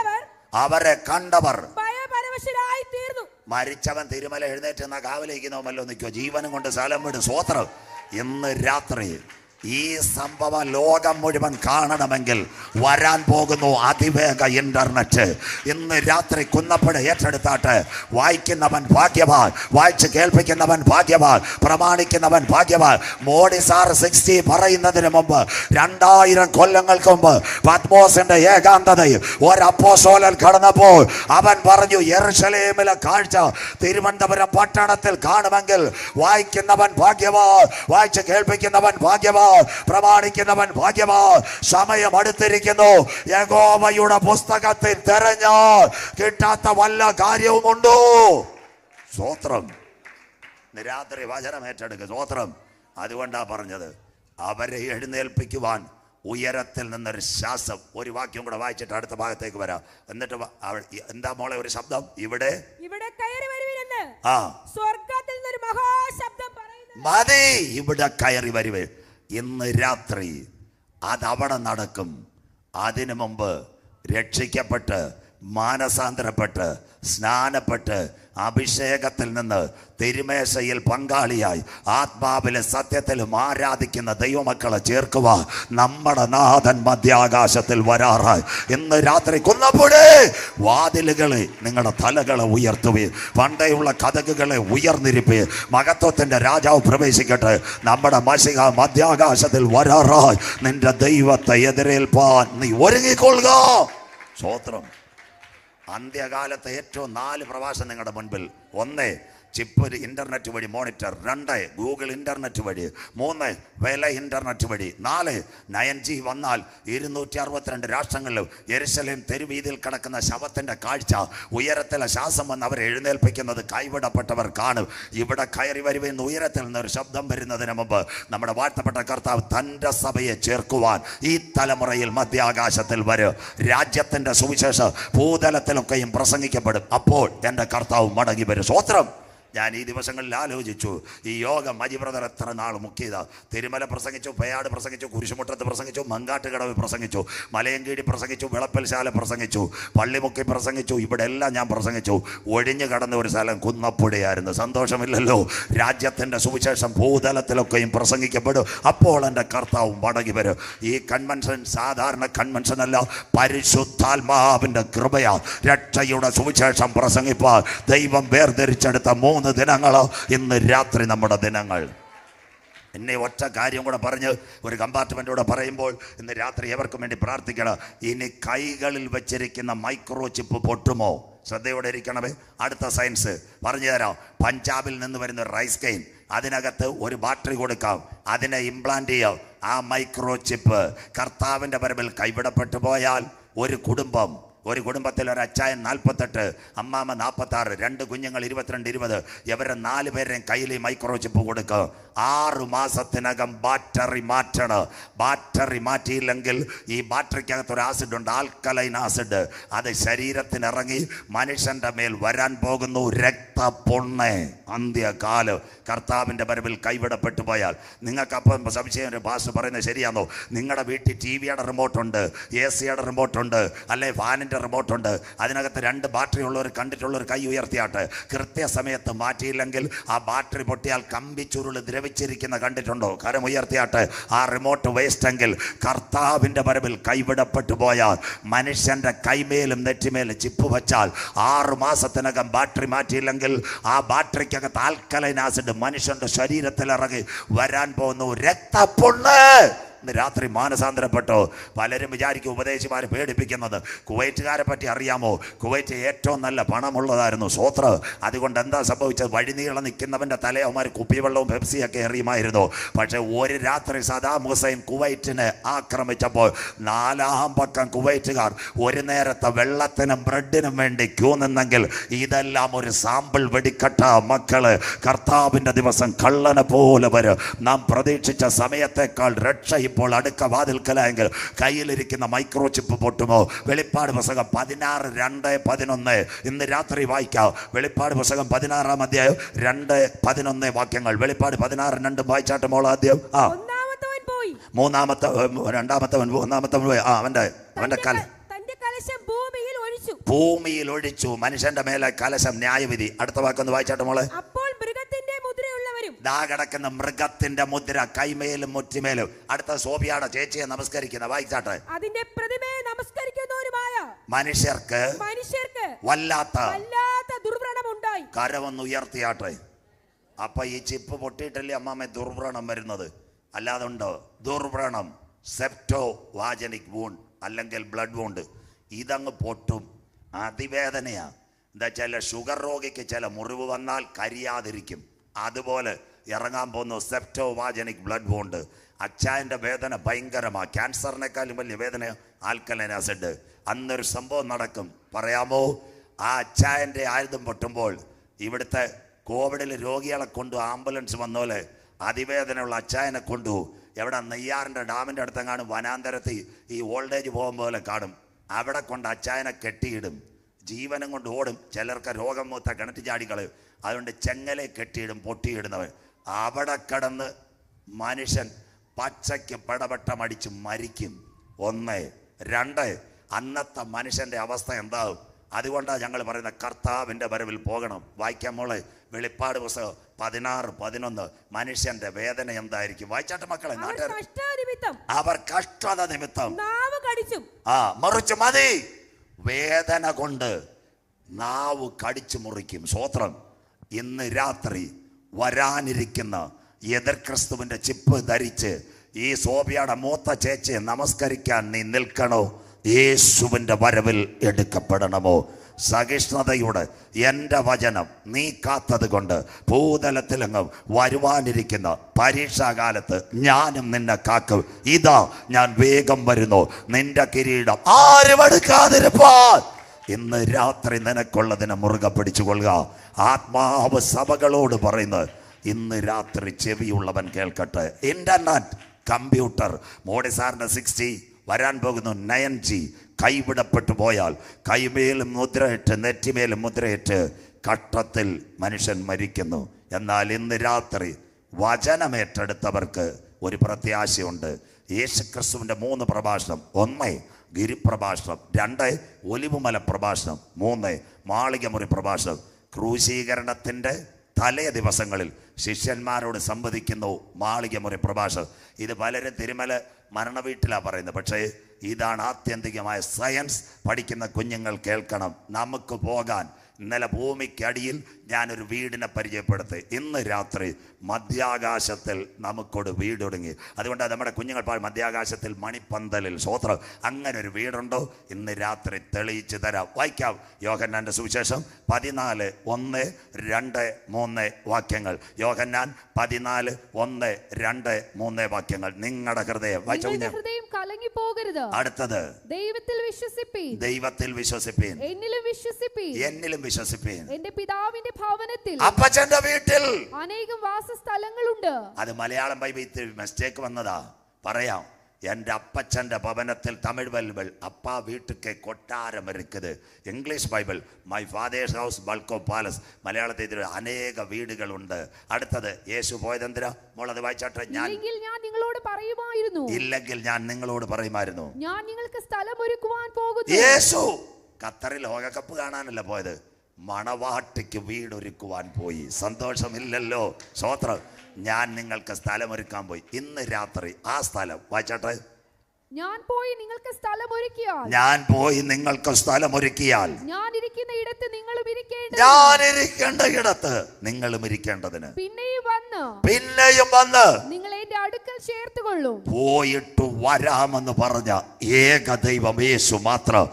അവരെ കണ്ടവർ ഭയപരവശരായി തീർന്നു. മരിച്ചവൻ തിരുമല എഴുന്നേറ്റ് എന്ന കാവലിരിക്കുന്നവല്ലോ നിൽക്കോ. ജീവനും കൊണ്ട് സ്ഥലം വിടും. സ്വോത്രം. ഇന്ന് രാത്രി ഈ സംഭവം ലോകം മുഴുവൻ കാണണമെങ്കിൽ വരാൻ പോകുന്നു അതിവേഗ ഇന്റർനെറ്റ്. ഇന്ന് രാത്രി കുന്നപ്പുഴ ഏറ്റെടുത്താട്ട്. വായിക്കുന്നവൻ ഭാഗ്യവാൻ, വായിച്ച് കേൾപ്പിക്കുന്നവൻ ഭാഗ്യവാൻ, പ്രമാണിക്കുന്നവൻ ഭാഗ്യവാൻ. മോഡി സാർ 60 പറയുന്നതിന് മുമ്പ് 2000 കൊല്ലങ്ങൾക്ക് മുമ്പ് പത്മോസിന്റെ ഏകാന്തതയിൽ ഒരപ്പോസ്തലൻ കടന്നപ്പോൾ അവൻ പറഞ്ഞു, യെരൂശലേമിലെ കാഴ്ച തിരുവനന്തപുരം പട്ടണത്തിൽ കാണുമെങ്കിൽ വായിക്കുന്നവൻ ഭാഗ്യവാൻ, വായിച്ച് കേൾപ്പിക്കുന്നവൻ ഭാഗ്യവാൻ, പ്രമാണിക്കുന്നവൻ ഭാഗ്യവാൻ. സമയം അടുത്തിരിക്കുന്നു. യഹോവയുടെ പുസ്തകത്തിൽ തെരഞ്ഞാൽ കിട്ടാത്ത വല്ല കാര്യവുമുണ്ടോ? സ്തോത്രം. രാത്രി വചനം ഏറ്റെടുക്കുക. സ്തോത്രം. അതുകൊണ്ടാ പറഞ്ഞത് അവരെ എഴുന്നേൽപ്പിക്കുവാൻ ഉയരത്തിൽ നിന്നൊരു ശ്വാസം. ഒരു വാക്യം കൂടെ വായിച്ചിട്ട് അടുത്ത ഭാഗത്തേക്ക് വരാം. എന്നിട്ട് എന്താ മോളെ ഒരു ശബ്ദം? ഇവിടെ കയറി വരുവിനെന്ന് സ്വർഗ്ഗത്തിൽ നിന്നൊരു മഹാശബ്ദം മതി, ഇവിടെ കയറി വരുവേ. ഇന്ന് രാത്രി അതവിടെ നടക്കും. അതിനു മുമ്പ് രക്ഷിക്കപ്പെട്ട് മാനസാന്തരപ്പെട്ട് സ്നാനപ്പെട്ട് അഭിഷേകത്തിൽ നിന്ന് തിരുമേശയിൽ പങ്കാളിയായി ആത്മാവിലെ സത്യത്തിലും ആരാധിക്കുന്ന ദൈവമക്കളെ ചേർക്കുക. നമ്മുടെ നാഥൻ മധ്യാകാശത്തിൽ വരാറായി. ഇന്ന് രാത്രി കുന്നപ്പുഴേ വാതിലുകളെ നിങ്ങളുടെ തലകളെ ഉയർത്തുവേ. പണ്ടേയുള്ള കതകുകളെ ഉയർന്നിരിപ്പേ. മഹത്വത്തിന്റെ രാജാവ് പ്രവേശിക്കട്ടെ. നമ്മുടെ മശിഹ മധ്യാകാശത്തിൽ വരാറായി. നിന്റെ ദൈവത്തെ എതിരേൽപ്പാൻ നീ ഒരുങ്ങിക്കൊള്ളുക. സ്തോത്രം. അന്ത്യകാലത്തെ ഏറ്റവും 4 പ്രഭാഷണം നിങ്ങളുടെ മുൻപിൽ. 1, ചിപ്പ് ഇന്റർനെറ്റ് വഴി മോണിറ്റർ. 2, ഗൂഗിൾ ഇന്റർനെറ്റ് വഴി. 3, വില ഇന്റർനെറ്റ് വഴി. 4, 9G വന്നാൽ 262 രാഷ്ട്രങ്ങളിലും യെരുശലേം തെരുവീതിയിൽ കിടക്കുന്ന ശവത്തിന്റെ കാഴ്ച, ഉയരത്തിലെ ശ്വാസം വന്ന് അവരെ എഴുന്നേൽപ്പിക്കുന്നത് കൈവിടപ്പെട്ടവർ കാണും. ഇവിടെ കയറി വരുവെന്ന് ഉയരത്തിൽ നിന്നൊരു ശബ്ദം വരുന്നതിന് മുമ്പ് നമ്മുടെ വാഴ്ത്തപ്പെട്ട കർത്താവ് തൻ്റെ സഭയെ ചേർക്കുവാൻ ഈ തലമുറയിൽ മധ്യാകാശത്തിൽ വരും. രാജ്യത്തിന്റെ സുവിശേഷം ഭൂതലത്തിലൊക്കെയും പ്രസംഗിക്കപ്പെടും. അപ്പോൾ എൻ്റെ കർത്താവ് മടങ്ങി വരും. സ്തോത്രം. ഞാൻ ഈ ദിവസങ്ങളിൽ ആലോചിച്ചു, ഈ യോഗം മജി ബ്രദർ എത്ര നാൾ മുക്കിയതാ. തിരുമല പ്രസംഗിച്ചു, പേയാട് പ്രസംഗിച്ചു, കുരിശുമുട്ടത്ത് പ്രസംഗിച്ചു, മങ്കാട്ടുകടവ് പ്രസംഗിച്ചു, മലയങ്കീടി പ്രസംഗിച്ചു, വിളപ്പൽശാല പ്രസംഗിച്ചു, പള്ളിമുക്കി പ്രസംഗിച്ചു. ഇവിടെ എല്ലാം ഞാൻ പ്രസംഗിച്ചു. ഒഴിഞ്ഞു കടന്ന ഒരു സ്ഥലം കുന്നപ്പുഴയായിരുന്നു. സന്തോഷമില്ലല്ലോ. രാജ്യത്തിൻ്റെ സുവിശേഷം ഭൂതലത്തിലൊക്കെയും പ്രസംഗിക്കപ്പെടും. അപ്പോൾ എൻ്റെ കർത്താവ് മടങ്ങി വരും. ഈ കൺവെൻഷൻ സാധാരണ കൺവെൻഷൻ അല്ല, പരിശുദ്ധാത്മാവിൻ്റെ കൃപയാ. രക്ഷയുടെ സുവിശേഷം പ്രസംഗിപ്പാൻ ദൈവം വേർതിരിച്ചെടുത്ത 3 ദിനങ്ങളോ ഇന്ന് രാത്രി നമ്മുടെ ദിനങ്ങൾ. എന്നെ ഒറ്റ കാര്യം കൂടെ പറഞ്ഞ് ഒരു കമ്പാർട്ട്മെൻറ്റോടെ പറയുമ്പോൾ ഇന്ന് രാത്രി എവർക്കും വേണ്ടി പ്രാർത്ഥിക്കണം. ഇനി കൈകളിൽ വെച്ചിരിക്കുന്ന മൈക്രോ ചിപ്പ് പൊട്ടുമോ? ശ്രദ്ധയോടെ ഇരിക്കണമേ. അടുത്ത സയൻസ് പറഞ്ഞു തരാം. പഞ്ചാബിൽ നിന്ന് വരുന്ന റൈസ് കെയിൻ, അതിനകത്ത് ഒരു ബാറ്ററി കൊടുക്കാം, അതിനെ ഇംപ്ലാന്റ് ചെയ്യാം. ആ മൈക്രോ ചിപ്പ് കർത്താവിൻ്റെ വരവിൽ കൈവിടപ്പെട്ടു പോയാൽ ഒരു കുടുംബത്തിൽ ഒരു അച്ചായൻ 48, അമ്മാമ്മ 46, 2 കുഞ്ഞുങ്ങൾ 22, 20, ഇവരെ 4 പേരുടെയും കയ്യിൽ ഈ മൈക്രോ ചിപ്പ് കൊടുക്കുക. 6 മാസത്തിനകം ബാറ്ററി മാറ്റണം. ബാറ്ററി മാറ്റിയില്ലെങ്കിൽ ഈ ബാറ്ററിക്കകത്തൊരു ആസിഡ് ഉണ്ട്, ആൽക്കലൈൻ ആസിഡ്. അത് ശരീരത്തിനിറങ്ങി മനുഷ്യന്റെ മേൽ വരാൻ പോകുന്നു രക്തപ്പൊണ്ണ. അന്ത്യകാലം കർത്താവിൻ്റെ വരവിൽ കൈവിടപ്പെട്ടു പോയാൽ നിങ്ങൾക്കപ്പം സംശയം, ഒരു ഭാഷ പറയുന്നത് ശരിയാണോ? നിങ്ങളുടെ വീട്ടിൽ TV-യുടെ റിമോട്ടുണ്ട്, AC-യുടെ റിമോട്ടുണ്ട്, അല്ലെ ഫാനിൻ്റെ റിമോട്ടുണ്ട്. അതിനകത്ത് 2 ബാറ്ററി ഉള്ളവർ കണ്ടിട്ടുള്ളവർ കൈ ഉയർത്തിയാട്ട്. കൃത്യസമയത്ത് മാറ്റിയില്ലെങ്കിൽ ആ ബാറ്ററി പൊട്ടിയാൽ കമ്പിച്ചുരുൾ ദ്രവിച്ചിരിക്കുന്ന കണ്ടിട്ടുണ്ടോ? കരം ഉയർത്തിയാട്ട്. ആ റിമോട്ട് വേസ്റ്റ് എങ്കിൽ കർത്താവിൻ്റെ വരവിൽ കൈവിടപ്പെട്ടു പോയാൽ മനുഷ്യൻ്റെ കൈമേലും നെറ്റിമേലും ചിപ്പ് വച്ചാൽ 6 മാസത്തിനകം ബാറ്ററി മാറ്റിയില്ലെങ്കിൽ ആ ബാറ്ററിക്കകത്ത് ആൽക്കലൈൻ ആസിഡ് മനുഷ്യന്റെ ശരീരത്തിൽ ഇറങ്ങി വരാൻ പോകുന്നു രക്തപ്പൊണ്ണ്. രാത്രി മാനസാന്തരപ്പെട്ടോ? പലരും വിചാരിക്കും ഉപദേശിമാരെ പേടിപ്പിക്കുന്നത്. കുവൈറ്റുകാരെ പറ്റി അറിയാമോ? കുവൈറ്റ് ഏറ്റവും നല്ല പണമുള്ളതായിരുന്നു. സ്വോത്ര. അതുകൊണ്ട് എന്താ സംഭവിച്ചത്? വഴിനീളം നിൽക്കുന്നവൻ്റെ തലയവന്മാർ കുപ്പിവെള്ളവും പെപ്സിയൊക്കെ എറിയുമായിരുന്നു. പക്ഷെ ഒരു രാത്രി സദാം ഹുസൈൻ കുവൈറ്റിനെ ആക്രമിച്ചപ്പോൾ 4-ാം പക്കം കുവൈറ്റുകാർ ഒരു നേരത്തെ വെള്ളത്തിനും ബ്രെഡിനും വേണ്ടി ക്യൂ നിന്നെങ്കിൽ ഇതെല്ലാം ഒരു സാമ്പിൾ വെടിക്കട്ട. മക്കള്, കർത്താവിൻ്റെ ദിവസം കള്ളനെ പോലെ വരും. നാം പ്രതീക്ഷിച്ച സമയത്തേക്കാൾ രക്ഷ ഇപ്പോൾ അടുക്ക വാതിൽക്കലായെങ്കിൽ കയ്യിലിരിക്കുന്ന മൈക്രോ ചിപ്പ് പൊട്ടുമോ? വെളിപ്പാട് പുസ്തകം 16:2-11 ഇന്ന് രാത്രി വായിക്കാം. വെളിപ്പാട് പുസ്തകം 16-ാം അധ്യായം 2-11 വാക്യങ്ങൾ. വെളിപ്പാട് 16:2 വായിച്ചാട്ട് മോൾ ആദ്യം. അവന്റെ കലശം ഭൂമിയിൽ ഒഴിച്ചു. മനുഷ്യന്റെ മേലെ കലശം ന്യായവിധി. അടുത്ത വാക്കൊന്ന് വായിച്ചാട്ട് മോളെ. അപ്പോൾ മൃഗത്തിന്റെ മുദ്രയുള്ളവരും ദാ കിടക്കുന്ന മൃഗത്തിന്റെ മുദ്ര കൈമേലും മുറ്റിമേലും. അടുത്ത സോഫിയാടെ ചേച്ചിയെ നമസ്കരിക്കുന്ന വായിച്ചാട്ടെ. അതിന്റെ പ്രതിമയെ നമസ്കരിക്കുന്നവരുമായ മനുഷ്യർക്ക് വല്ലാത്ത ദുർവ്രണമുണ്ടായി. കരവൊന്ന് ഉയർത്തിയാട്ടെ. അപ്പൊ ഈ ചിപ്പ് പൊട്ടിയിട്ടല്ലേ അമ്മാമ്മ ദുർവ്രണം വരുന്നത്? അല്ലാതെ ഉണ്ടോ? ദുർവ്രണം, സെപ്റ്റോ വാജനിക് വൂണ്ട് അല്ലെങ്കിൽ ബ്ലഡ് വൂണ്ട്, ഇതങ്ങ് പൊട്ടും. അതിവേദനയാ. എന്താ ചില ഷുഗർ രോഗിക്ക് ചില മുറിവ് വന്നാൽ കരിയാതിരിക്കും. അതുപോലെ ഇറങ്ങാൻ പോകുന്നു സെപ്റ്റോ വാജനിക് ബ്ലഡ് വൂണ്ട്. അച്ചായൻ്റെ വേദന ഭയങ്കരമാണ്. ക്യാൻസറിനേക്കാളും വലിയ വേദന ആൽക്കലൈൻ ആസിഡ്. അന്നൊരു സംഭവം നടക്കും, പറയാമോ? ആ അച്ചായൻ്റെ ആയുധം പൊട്ടുമ്പോൾ ഇവിടുത്തെ കോവിഡിൽ രോഗികളെ കൊണ്ടു ആംബുലൻസ് വന്നോലെ അതിവേദനയുള്ള അച്ചായനെ കൊണ്ടു എവിടെ നെയ്യാറിൻ്റെ ഡാമിൻ്റെ അടുത്തെങ്ങാനും വനാന്തരത്തിൽ ഈ ഓൾഡേജ് പോകും പോലെ കാണും. അവിടെ കൊണ്ട് അച്ചായനെ കെട്ടിയിടും. ജീവനം കൊണ്ട് ഓടും. ചിലർക്ക് രോഗം മൂത്ത കിണറ്റ് ചാടികൾ. അതുകൊണ്ട് ചെങ്ങലെ കെട്ടിയിടും പൊട്ടിയിടുന്നവൻ. അവിടെ കിടന്ന് മനുഷ്യൻ പച്ചയ്ക്ക് പടപട്ടമടിച്ച് മരിക്കും. 1. 2, അന്നത്തെ മനുഷ്യന്റെ അവസ്ഥ എന്താവും? അതുകൊണ്ടാണ് ഞങ്ങൾ പറയുന്നത് കർത്താവിൻ്റെ വരവിൽ പോകണം. വായിക്കാൻ മോളെ വെളിപ്പാട് പുസ്തകം 16:11. മനുഷ്യന്റെ വേദന എന്തായിരിക്കും? വായിച്ചാട്ടെ മക്കളെ. അവർ കഷ്ടത നിമിത്തം മറിച്ച് മതി, വേദന കൊണ്ട് നാവ് കടിച്ചു മുറിക്കും. സ്വോത്രം. ഇന്ന് രാത്രി വരാനിരിക്കുന്ന എതിർ ക്രിസ്തുവിന്റെ ചിപ്പ് ധരിച്ച് ഈ സോബിയുടെ മൂത്ത ചേച്ചിയെ നമസ്കരിക്കാൻ നീ നിൽക്കണോ? യേശുവിൻ്റെ വരവിൽ എടുക്കപ്പെടണമോ? സഹിഷ്ണുതയോടെ എൻ്റെ വചനം നീ കാത്തത് കൊണ്ട് ഭൂതലത്തിലെങ്ങും വരുവാനിരിക്കുന്ന പരീക്ഷാകാലത്ത് ഞാനും നിന്നെ കാക്കും. ഇതാ ഞാൻ വേഗം വരുന്നു, നിന്റെ കിരീടം ആരും എടുക്കാതിരുപ്പാൻ. ഇന്ന് രാത്രി നിനക്കുള്ളതിനെ മുറുകെ പിടിച്ചുകൊള്ളുക. ആത്മാവ് സഭകളോട് പറയുന്നത് ഇന്ന് രാത്രി ചെവിയുള്ളവൻ കേൾക്കട്ടെ. ഇന്റർനെറ്റ്, കമ്പ്യൂട്ടർ, മോഡി സാറിന്റെ 60 വരാൻ പോകുന്നു 9G കൈവിടപ്പെട്ടു പോയാൽ കൈമേലും മുദ്രയിട്ട് നെറ്റിമേലും മുദ്രയിട്ട് കഷ്ടത്തിൽ മനുഷ്യൻ മരിക്കുന്നു. എന്നാൽ ഇന്ന് രാത്രി വചനമേറ്റെടുത്തവർക്ക് ഒരു പ്രത്യാശയുണ്ട്. യേശുക്രിസ്തുവിൻ്റെ 3 പ്രഭാഷണം: 1 ഗിരിപ്രഭാഷണം, 2 ഒലിവുമല പ്രഭാഷണം, 3 മാളികമുറി പ്രഭാഷണം. ക്രൂശീകരണത്തിൻ്റെ തലേ ദിവസങ്ങളിൽ ശിഷ്യന്മാരോട് സംവദിക്കുന്നു മാളികമുറി പ്രഭാഷണം. ഇത് പലരും തിരുമല മരണവീട്ടിലാണ് പറയുന്നത്. പക്ഷേ ഇതാണ് ആത്യന്തികമായ സയൻസ്. പഠിക്കുന്ന കുഞ്ഞുങ്ങൾ കേൾക്കണം. നമുക്ക് പോകാൻ ഇന്നലെ ഭൂമിക്കടിയിൽ ഞാനൊരു വീടിനെ പരിചയപ്പെടുത്തി. ഇന്ന് രാത്രി മധ്യാകാശത്തിൽ നമുക്കൊരു വീടൊടുങ്ങി. അതുകൊണ്ട് നമ്മുടെ കുഞ്ഞുങ്ങൾ മധ്യാകാശത്തിൽ മണിപ്പന്തലിൽ. സ്വോത്രം. അങ്ങനെ ഒരു വീടുണ്ടോ? ഇന്ന് രാത്രി തെളിയിച്ചു തരാം. വായിക്കാം. യോഹന്നാന്റെ സുവിശേഷം 14, 1, 2, 3 വാക്യങ്ങൾ. യോഹന്നാൻ 14, 1, 2, 3 വാക്യങ്ങൾ. നിങ്ങളുടെ ഹൃദയം കലങ്ങി പോകരുത്. അടുത്തത് ദൈവത്തിൽ വിശ്വസിപ്പീൻ. ദൈവത്തിൽ വിശ്വസിപ്പീൻ. എന്നിലും വിശ്വസിപ്പീൻ. എന്നിലും വിശ്വസിപ്പീൻ. എന്റെ പിതാവിന്റെ ഭവനത്തിൽ, അപ്പച്ചന്റെ വീട്ടിൽ അനേകം വാസസ്ഥലങ്ങളുണ്ട്. അത് മലയാളം ബൈബിൾ മിസ്റ്റേക്ക് വന്നതാ. പറയാം. എൻ്റെ അപ്പച്ചൻ്റെ ഭവനത്തിൽ, തമിഴ് ബൈബിൾ അപ്പാ വീട്ടുക്ക് കൊട്ടാരം ഇരിക്കുത്. English Bible my father's house ബൾക്കോ പാലസ്. മലയാളത്തിൽ അനേക വീടുകളുണ്ട്. അടുത്തത് യേശു പോയതെന്തിനാ? മോളത് വായിച്ചാട്ടെ. ഞാൻ നിങ്ങളോട് പറയുമായിരുന്നു. ഇല്ലെങ്കിൽ ഞാൻ നിങ്ങളോട് പറയുമായിരുന്നു. ഞാൻ നിങ്ങൾക്ക് സ്ഥലം ഒരുക്കുവാൻ പോകുന്നു. യേശു ഖത്തറിൽ ലോകകപ്പ് കാണാനല്ല പോയത്, മണവാട്ടിക്ക് വീടൊരുക്കുവാൻ പോയി. സന്തോഷമില്ലല്ലോ? സ്വോത്രം. ഞാൻ നിങ്ങൾക്ക് സ്ഥലമൊരുക്കാൻ പോയി. ഇന്ന് രാത്രി ആ സ്ഥലം വായിച്ചാട്ടെ. ഞാൻ പോയി നിങ്ങൾക്ക് സ്ഥലം ഒരുക്കിയാൽ, ഞാൻ പോയി നിങ്ങൾക്ക് സ്ഥലം ഒരുക്കിയാൽ, ഞാൻ ഇരിക്കുന്ന ഇടത്ത് നിങ്ങളും ഇരിക്കേണ്ടത്, ഞാൻ ഇരിക്കേണ്ട ഇടത്ത് നിങ്ങളും ഇരിക്കേണ്ടതിന് പിന്നെയും വന്ന് നിങ്ങളെ എന്റെ അടുക്കൽ ചേർത്തുകൊള്ളും. പോയിട്ട് വരാമെന്ന് പറഞ്ഞ ഏക ദൈവം യേശു മാത്രം.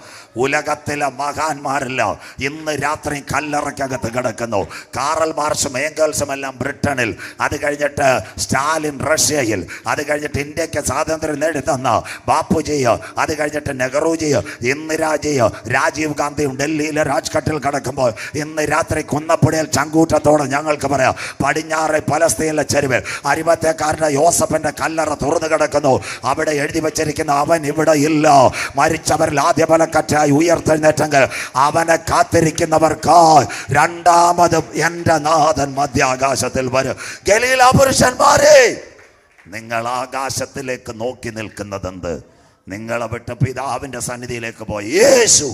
ഉലകത്തിലെ മഹാന്മാരെല്ലാം ഇന്ന് രാത്രി കല്ലറയ്ക്കകത്ത് കിടക്കുന്നു. കാറൽ മാർഷും ഏംഗൽസും എല്ലാം ബ്രിട്ടനിൽ, അത് കഴിഞ്ഞിട്ട് സ്റ്റാലിൻ റഷ്യയിൽ, അത് കഴിഞ്ഞിട്ട് ഇന്ത്യക്ക് സ്വാതന്ത്ര്യം നേടിത്തന്ന ബാപ്പുജിയോ, അത് കഴിഞ്ഞിട്ട് നെഹ്റുജിയോ, ഇന്ദിരാജിയോ, രാജീവ് ഗാന്ധിയും ഡൽഹിയിലെ രാജ്ഘട്ടിൽ കിടക്കുമ്പോൾ ഇന്ന് രാത്രി കുന്നപ്പുഴയിൽ ചങ്കൂറ്റത്തോടെ ഞങ്ങൾക്ക് പറയാം, പടിഞ്ഞാറ് പലസ്തീനിലെ ചെരുവിൽ അരിമത്തേക്കാരൻ്റെ യോസഫിന്റെ കല്ലറ തുറന്നു കിടക്കുന്നു. അവിടെ എഴുതി വെച്ചിരിക്കുന്ന അവൻ ഇവിടെ ഇല്ല, മരിച്ചവരിൽ ആദ്യ ഫലക്കറ്റായി ഉയർത്തെഴുന്നേറ്റെങ്കിൽ അവനെ കാത്തിരിക്കുന്നവർക്ക് രണ്ടാമതും എൻ്റെ നാഥൻ മധ്യാകാശത്തിൽ വരും. ഗലീല പുരുഷന്മാരെ, നിങ്ങൾ ആകാശത്തിലേക്ക് നോക്കി നിൽക്കുന്നതെന്ത്? നിങ്ങളെ വിട്ട് പിതാവിൻ്റെ സന്നിധിയിലേക്ക് പോയി യേശു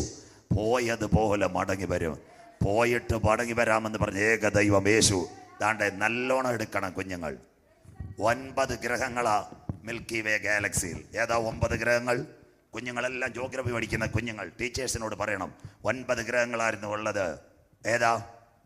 പോയതുപോലെ മടങ്ങി വരും. പോയിട്ട് മടങ്ങി വരാമെന്ന് പറഞ്ഞ ഏക ദൈവം യേശു. ദാണ്ടെ നല്ലോണം എടുക്കണം കുഞ്ഞുങ്ങൾ. 9 ഗ്രഹങ്ങളാ മിൽക്കി വേ ഗാലക്സിയിൽ. ഏതാ 9 ഗ്രഹങ്ങൾ? കുഞ്ഞുങ്ങളെല്ലാം ജോഗ്രഫി പഠിക്കുന്ന കുഞ്ഞുങ്ങൾ ടീച്ചേഴ്സിനോട് പറയണം. 9 ഗ്രഹങ്ങളായിരുന്നു ഉള്ളത്. ഏതാ?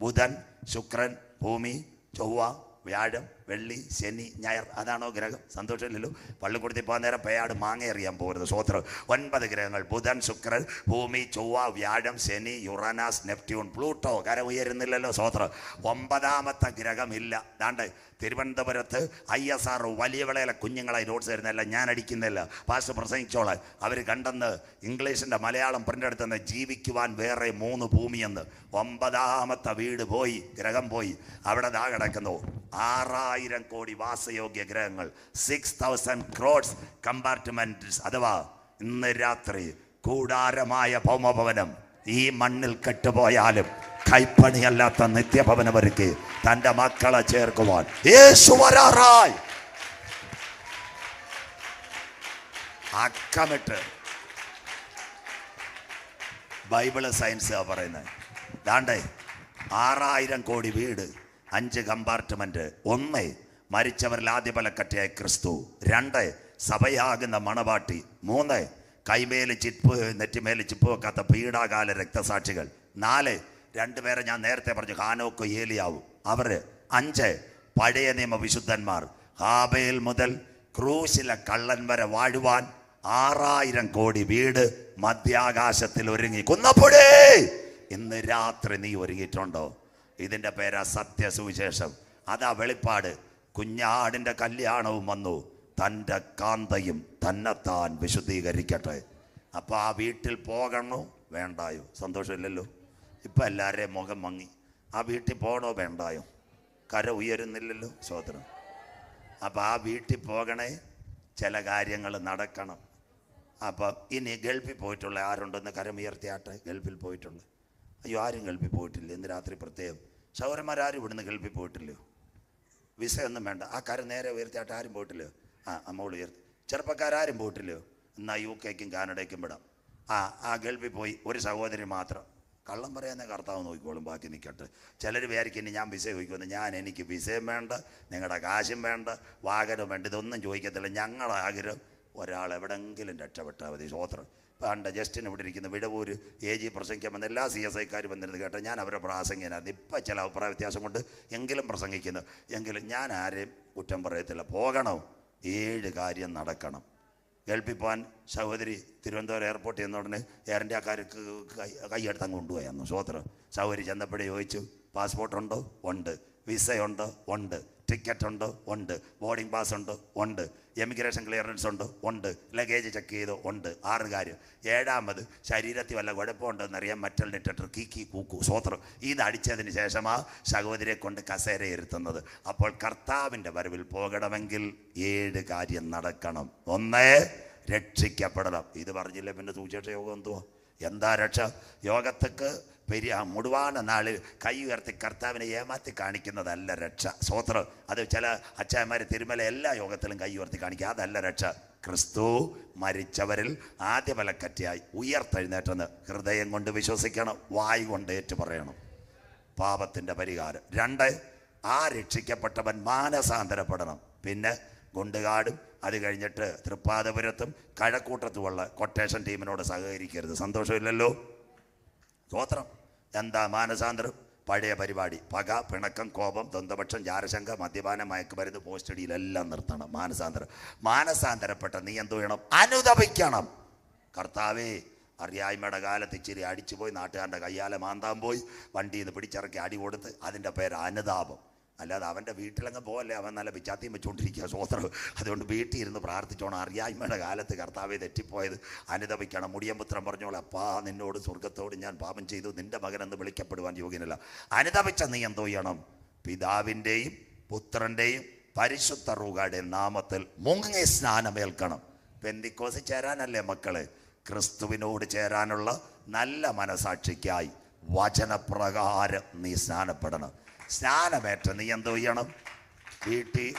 ബുധൻ, ശുക്രൻ, ഭൂമി, ചൊവ്വ, വ്യാഴം, വെള്ളി, ശനി, ഞായർ. അതാണോ ഗ്രഹം? സന്തോഷമില്ലല്ലോ. പള്ളിക്കൂടത്തിൽ പോകാൻ നേരം പേയാട് മാങ്ങ എറിയാൻ പോകരുത്. സ്വോത്രം. 9 ഗ്രഹങ്ങൾ: ബുധൻ, ശുക്രൻ, ഭൂമി, ചൊവ്വ, വ്യാഴം, ശനി, യുറാനസ്, നെപ്റ്റ്യൂൺ, പ്ലൂട്ടോ. കരം ഉയരുന്നില്ലല്ലോ. സ്വോത്രം. 9ാമത്തെ ഗ്രഹമില്ല. ദാണ്ട് തിരുവനന്തപുരത്ത് ISR വലിയ വിളയിലെ കുഞ്ഞുങ്ങളായി നോട്ട്സ് തരുന്നില്ല, ഞാൻ അടിക്കുന്നില്ല, പാസ്റ്റർ പ്രസംഗിച്ചോളാൻ. അവർ കണ്ടെന്ന് ഇംഗ്ലീഷിൻ്റെ മലയാളം പ്രിൻ്റ് എടുത്തെന്ന് ജീവിക്കുവാൻ വേറെ 3 ഭൂമിയെന്ന്. 9ാമത്തെ വീട് പോയി, ഗ്രഹം പോയി. അവിടെ ദാ കിടക്കുന്നു 6000 കോടി വാസയോഗ്യ ഗ്രഹങ്ങൾ, 6000 crores കമ്പാർട്ട്മെന്റ്സ്. അഥവാ ഇന്ന് രാത്രി കൂടാരമായ ഭൗമഭവനം ഈ മണ്ണിൽ കെട്ടുപോയാലും കൈപ്പണിയല്ലാത്ത നിത്യഭവനം ഒരുക്കി തൻ്റെ മക്കളെ ചേർക്കുവാൻ യേശു വരാറായി. അക്കമിട്ട് ബൈബിള് സയൻസ് പറയുന്നത് ദാണ്ടേ 6000 കോടി വീട്, 5 കമ്പാർട്ട്മെന്റ്. 1 മരിച്ചവരിൽ ആദ്യ ബലക്കറ്റയായ ക്രിസ്തു. 2 സഭയാകുന്ന മണവാട്ടി. 3 കൈമേല് ചിപ്പ് നെറ്റിമേല് ചിപ്പ് വെക്കാത്ത പീഡാകാല രക്തസാക്ഷികൾ. 4 2 ഞാൻ നേരത്തെ പറഞ്ഞു, ഹാനോക്ക് ഏലിയാവും അവർ. 5 പഴയ നിയമ വിശുദ്ധന്മാർ. ഹാബേൽ മുതൽ ക്രൂശിലെ കള്ളൻ വരെ വാഴുവാൻ 6000 കോടി വീട് മധ്യാകാശത്തിൽ ഒരുങ്ങി. കുന്നപ്പുഴേ, ഇന്ന് രാത്രി നീ ഒരുങ്ങിയിട്ടുണ്ടോ? ഇതിൻ്റെ പേരാ സത്യസുവിശേഷം. അതാ വെളിപ്പാട്. കുഞ്ഞാടിൻ്റെ കല്യാണവും വന്നു, തൻ്റെ കാന്തയും തന്നെത്താൻ വിശുദ്ധീകരിക്കട്ടെ. അപ്പോൾ ആ വീട്ടിൽ പോകണോ വേണ്ടായോ? സന്തോഷമില്ലല്ലോ. ഇപ്പം എല്ലാവരുടെയും മുഖം മങ്ങി. ആ വീട്ടിൽ പോകണോ വേണ്ടായോ? കര ഉയരുന്നില്ലല്ലോ. സ്വതന്ത്രം. അപ്പോൾ ആ വീട്ടിൽ പോകണേ, ചില കാര്യങ്ങൾ നടക്കണം. അപ്പം ഇനി ഗൾഫിൽ പോയിട്ടുള്ള ആരുണ്ടെന്ന് കരമുയർത്തിയാട്ടെ. ഗൾഫിൽ പോയിട്ടുള്ള, അയ്യോ ആരും ഗൾഫിൽ പോയിട്ടില്ല. ഇന്ന് രാത്രി പ്രത്യേകം സൗരന്മാരും ഇവിടുന്ന് ഗൾഫിൽ പോയിട്ടില്ലയോ? വിസ ഒന്നും വേണ്ട. ആ കര നേരെ ഉയർത്തിയാട്ടെ. ആരും പോയിട്ടില്ലയോ? അമ്മോൾ ഉയർത്തി. ചെറുപ്പക്കാരും പോയിട്ടില്ലയോ? എന്നാൽ UK-ക്കും കാനഡയ്ക്കും വിടാം. ആ ഗൾഫിൽ പോയി ഒരു സഹോദരി മാത്രം. കള്ളം പറയാനേ കർത്താവ് നോക്കിക്കോളും, ബാക്കി നിൽക്കട്ടെ. ചിലർ വിചാരിക്കും ഇനി ഞാൻ വിസ ചോദിക്കുമെന്ന്. എനിക്ക് വിസയും വേണ്ട, നിങ്ങളുടെ കാശും വേണ്ട, വാഹനം വേണ്ട, ഇതൊന്നും ചോദിക്കത്തില്ല. ഞങ്ങളുടെ ആഗ്രഹം ഒരാൾ എവിടെങ്കിലും രക്ഷപ്പെട്ടാൽ മതി. സ്വോത്രം. പണ്ട് ജസ്റ്റിന് ഇവിടെ ഇരിക്കുന്ന വിടവൂര് AG പ്രസംഗിക്കാൻ വന്ന എല്ലാ CSIക്കാരും വന്നിരുന്നു കേട്ടോ. ഞാൻ അവരെ പ്രാസംഗികനായിരുന്നു. ഇപ്പം ചില അഭിപ്രായ വ്യത്യാസം കൊണ്ട് എങ്കിലും പ്രസംഗിക്കുന്നു. എങ്കിലും ഞാൻ ആരെയും കുറ്റം പറയത്തില്ല. പോകണം, 7 കാര്യം നടക്കണം. ഗൾഫിൽ പോകാൻ സഹോദരി തിരുവനന്തപുരം എയർപോർട്ടിൽ ചെന്ന ഉടനെ എയർ ഇന്ത്യക്കാർക്ക് കൈയെടുത്തങ്ങ് കൊണ്ടുപോയായിരുന്നു. സ്വോത്രം. സഹോദരി ചെന്നപ്പോഴേ ചോദിച്ചു, പാസ്പോർട്ടുണ്ടോ? ഉണ്ട്. വിസയുണ്ടോ? ഉണ്ട്. ടിക്കറ്റ് ഉണ്ടോ? ഉണ്ട്. ബോർഡിംഗ് പാസ് ഉണ്ടോ? ഉണ്ട്. എമിഗ്രേഷൻ ക്ലിയറൻസ് ഉണ്ടോ? ഉണ്ട്. ലഗേജ് ചെക്ക് ചെയ്തോ? ഉണ്ട്. 6 കാര്യം. 7ാമത് ശരീരത്തിൽ വല്ല കുഴപ്പമുണ്ടെന്നറിയാൻ മെറ്റൽ ഡിറ്റക്ടർ കീക്കി കൂക്കു. സ്വോത്രം. ഇത് അടിച്ചതിന് ശേഷമാ സഹോദരിയെ കൊണ്ട് കസേര ഇരുത്തുന്നത്. അപ്പോൾ കർത്താവിൻ്റെ വരവിൽ പോകണമെങ്കിൽ 7 കാര്യം നടക്കണം. 1 രക്ഷിക്കപ്പെടണം. ഇത് പറഞ്ഞില്ല പിന്നെ സുവിശേഷ യോഗം എന്തുവാ? എന്താ രക്ഷ? യോഗത്തേക്ക് മുഴുവാന നാളിൽ കൈ ഉയർത്തി കർത്താവിനെ ഏമാറ്റി കാണിക്കുന്നതല്ല രക്ഷ. സ്വോത്രം. അത് ചില അച്ചായന്മാർ തിരുമല എല്ലാ യോഗത്തിലും കൈ ഉയർത്തി കാണിക്കുക. അതല്ല രക്ഷ. ക്രിസ്തു മരിച്ചവരിൽ ആദ്യ ബലക്കറ്റയായി ഉയർത്തെഴുന്നേറ്റെന്ന് ഹൃദയം കൊണ്ട് വിശ്വസിക്കണം, വായ് കൊണ്ട് ഏറ്റു പറയണം. പാപത്തിൻ്റെ പരിഹാരം. 2 ആ രക്ഷിക്കപ്പെട്ടവൻ മാനസാന്തരപ്പെടണം. പിന്നെ ഗുണ്ടുകാടും അത് കഴിഞ്ഞിട്ട് തൃപ്പാദപുരത്തും കഴക്കൂട്ടത്തുമുള്ള കൊട്ടേഷൻ ടീമിനോട് സഹകരിക്കരുത്. സന്തോഷമില്ലല്ലോ. സ്തോത്രം. എന്താ മാനസാന്തരം? പഴയ പരിപാടി. പക, പിണക്കം, കോപം, ദ്വന്ദ്വപക്ഷം, ജാരശങ്ക, മദ്യപാനം, മയക്കുമരുന്ന്, പോസ്റ്റഡിയിലെല്ലാം നിർത്തണം. മാനസാന്തരപ്പെട്ട നീ എന്തു വേണം? അനുതപിക്കണം. കർത്താവേ, അറിയായ്മയുടെ കാലത്ത് ഇച്ചിരി അടിച്ചു പോയി, നാട്ടുകാരുടെ കയ്യാലെ മാന്താൻ പോയി, വണ്ടിയിൽ നിന്ന് പിടിച്ചിറക്കി അടി കൊടുത്ത്, അതിൻ്റെ പേര് അനുതാപം. അല്ലാതെ അവൻ്റെ വീട്ടിലങ്ങ് പോകല്ലേ, അവൻ നല്ല പിച്ചാത്തിയും വെച്ചുകൊണ്ടിരിക്കുക. സ്വോത്രം. അതുകൊണ്ട് വീട്ടിൽ ഇരുന്ന് പ്രാർത്ഥിച്ചോണം. അറിയായ്മയുടെ കാലത്ത് കർത്താവെ തെറ്റിപ്പോയത് അനുതപിക്കണം. മുടിയമ്പുത്രം പറഞ്ഞോളെ, അപ്പാ നിന്നോട് സ്വർഗത്തോട് ഞാൻ പാപം ചെയ്തു, നിന്റെ മകനെന്ന് വിളിക്കപ്പെടുവാൻ യോഗ്യനല്ല. അനുതപിച്ച നീ എന്തോ ചെയ്യണം? പിതാവിൻ്റെയും പുത്രൻ്റെയും പരിശുദ്ധ റൂഹായുടെയും നാമത്തിൽ മുങ്ങി സ്നാനമേൽക്കണം. പെന്തിക്കോസിൽ ചേരാനല്ലേ മക്കളെ? ക്രിസ്തുവിനോട് ചേരാനുള്ള നല്ല മനസാക്ഷിക്കായി വചനപ്രകാരം നീ സ്നാനപ്പെടണം. സ്നാനമേറ്റ നീ എന്തോ ചെയ്യണം? വീട്ടിൽ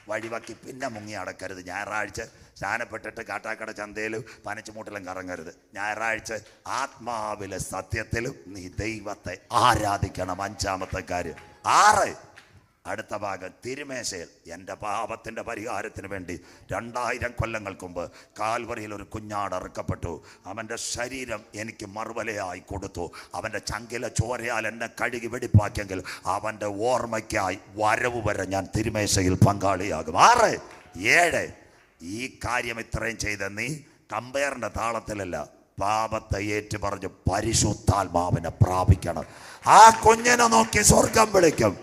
വഴിവക്കി പിന്നെ മുങ്ങി അടക്കരുത്. ഞായറാഴ്ച സ്നാനപ്പെട്ടിട്ട് കാട്ടാക്കട ചന്തയിൽ പനച്ചുമൂട്ടിലും കറങ്ങരുത്. ഞായറാഴ്ച ആത്മാവിലെ സത്യത്തിലും നീ ദൈവത്തെ ആരാധിക്കണം. 5ാമത്തെ കാര്യം. 6 അടുത്ത ഭാഗം. തിരുമേശയിൽ എൻ്റെ പാപത്തിൻ്റെ പരിഹാരത്തിന് വേണ്ടി 2000 കൊല്ലങ്ങൾക്ക് മുമ്പ് കാൽവറിയിൽ ഒരു കുഞ്ഞാട് അറുക്കപ്പെട്ടു. അവൻ്റെ ശരീരം എനിക്ക് മറുവലയായി കൊടുത്തു. അവൻ്റെ ചങ്കിലെ ചോരയാൽ എന്നെ കഴുകി വെടിപ്പാക്കിയെങ്കിൽ അവൻ്റെ ഓർമ്മയ്ക്കായി വരവ് വരെ ഞാൻ തിരുമേശയിൽ പങ്കാളിയാകും. 6 7 ഈ കാര്യം ഇത്രയും ചെയ്ത നീ കമ്പയറിൻ്റെ താളത്തിലല്ല, പാപത്തെ ഏറ്റു പറഞ്ഞ് പരിശുദ്ധാത്മാവിനെ പ്രാപിക്കണം. ആ കുഞ്ഞിനെ നോക്കി സ്വർഗം വിളിക്കും,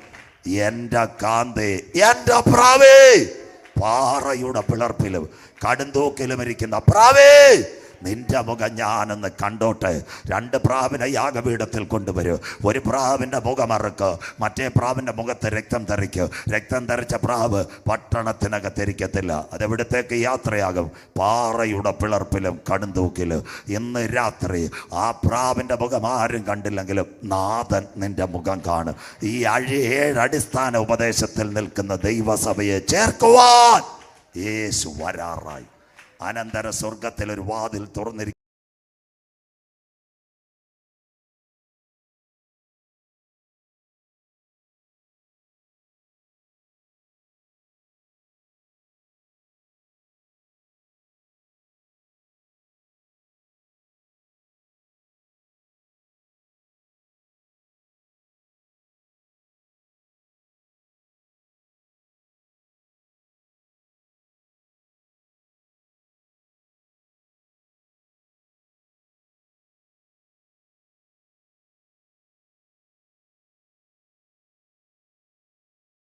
എൻ്റെ കാന്തേ, എൻ്റെ പ്രാവേ, പാറയുടെ പിളർപ്പിലും കടുന്തൂക്കിലും ഇരിക്കുന്ന പ്രാവേ, നിന്റെ മുഖം ഞാനൊന്ന് കണ്ടോട്ടെ. 2 പ്രാവിനെ യാഗപീഠത്തിൽ കൊണ്ടുവരും. ഒരു പ്രാവിൻ്റെ മുഖമറക്ക്, മറ്റേ പ്രാവിൻ്റെ മുഖത്ത് രക്തം തെറിക്കും. രക്തം തെറിച്ച പ്രാവ് പട്ടണത്തിനകത്തിരിക്കത്തില്ല. അതെവിടത്തേക്ക് യാത്രയാകും? പാറയുടെ പിളർപ്പിലും കടുന്തൂക്കിലും. ഇന്ന് രാത്രി ആ പ്രാവിൻ്റെ മുഖം ആരും കണ്ടില്ലെങ്കിലും നാഥൻ നിന്റെ മുഖം കാണും. ഈ 7 അടിസ്ഥാന ഉപദേശത്തിൽ നിൽക്കുന്ന ദൈവസഭയെ ചേർക്കുവാൻ യേശു വരാറായി. അനന്തര സ്വർഗത്തിൽ ഒരു വാതിൽ തുറന്നിരിക്കും.